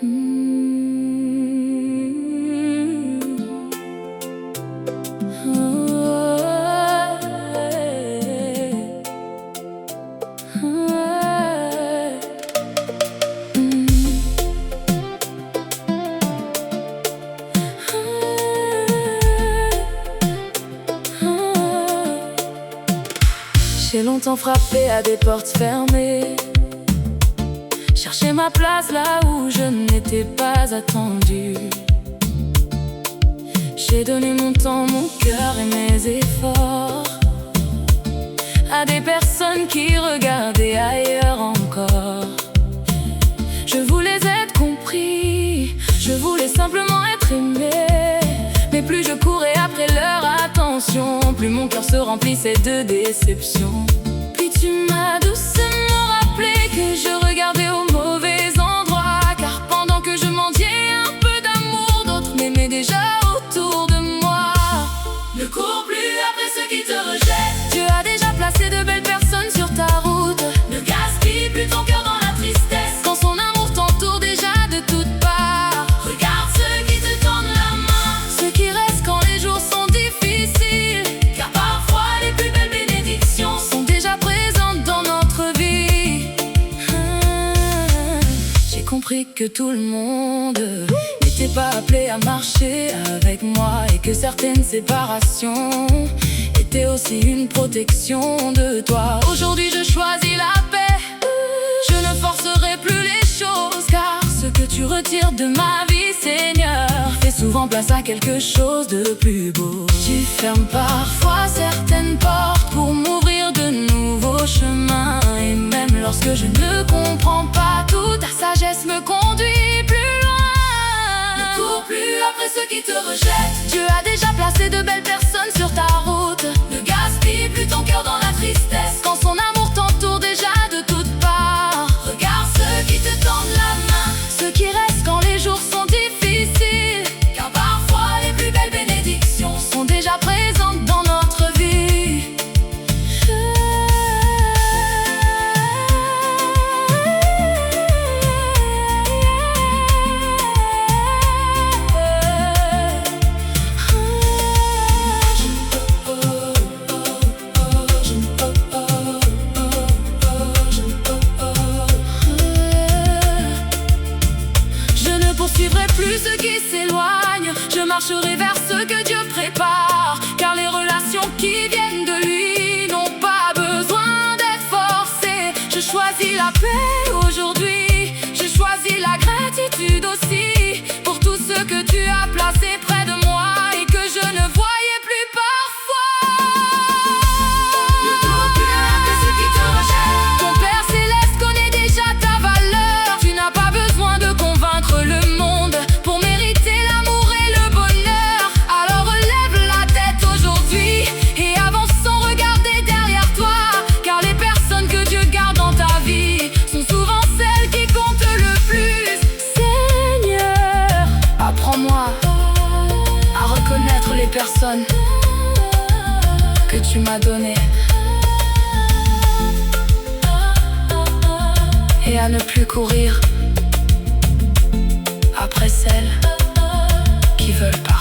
J'ai longtemps frappé à des portes fermées, cherché ma place là où je n'étais pas attendue. J'ai donné mon temps, mon cœur et mes efforts à des personnes qui regardaient ailleurs encore. Je voulais être compris, je voulais simplement être aimé. Mais plus je courais après leur attention, plus mon cœur se remplissait de déception. Puis tu m'as doucement rappelé que je regardais au mauvais endroit, car pendant que je mendiais un peu d'amour, d'autres m'aimaient déjà autour de moi. Ne cours plus après ceux qui te rejettent, Dieu a déjà placé de belles personnes sur ta route. Ne gaspille plus ton cœur dans la tristesse, quand son amour t'entoure déjà de toutes parts. Regarde ceux qui te tendent la main, ceux qui restent quand les jours sont difficiles, car parfois les plus belles bénédictions sont déjà présentes dans notre vie. J'ai compris que tout le monde n'était pas appelé à marcher avec moi, et que certaines séparations étaient aussi une protection de toi. Aujourd'hui je choisis la paix, je ne forcerai plus les choses, car ce que tu retires de ma vie, Seigneur, fait souvent place à quelque chose de plus beau. Tu fermes parfois certaines portes pour m'ouvrir de nouveaux chemins, et même lorsque je ne comprends pas tout, ta sagesse me conduit plus loin. Ne cours plus après ceux qui te rejettent, Dieu a déjà placé de belles personnes sur ta route. Ne gaspille plus ton cœur dans la tristesse, quand son amour t'entoure déjà de toutes parts. Regarde ceux qui te tendent la main, ceux qui restent quand les jours sont difficiles, car parfois les plus belles bénédictions sont déjà présentes dans notre vie. Plus ceux qui s'éloignent, je marcherai vers ceux que Dieu prépare, car les relations qui viennent de lui n'ont pas besoin d'être forcées. Je choisis la paix aujourd'hui, je choisis la gratitude aussi, pour tous ceux que tu as placés près de moi et que je ne voyais plus parfois. Ne cours plus après ceux qui te rejettent, ton Père Céleste connaît déjà ta valeur. Tu n'as pas besoin de convaincre le monde pour mériter l'amour et le bonheur. Alors relève la tête aujourd'hui et avance sans regarder derrière toi, car les personnes que Dieu garde dans ta vie sont souvent celles qui comptent le plus. Seigneur, apprends-moi à reconnaître les personnes que tu m'as données et à ne plus courir après celles qui veulent partir.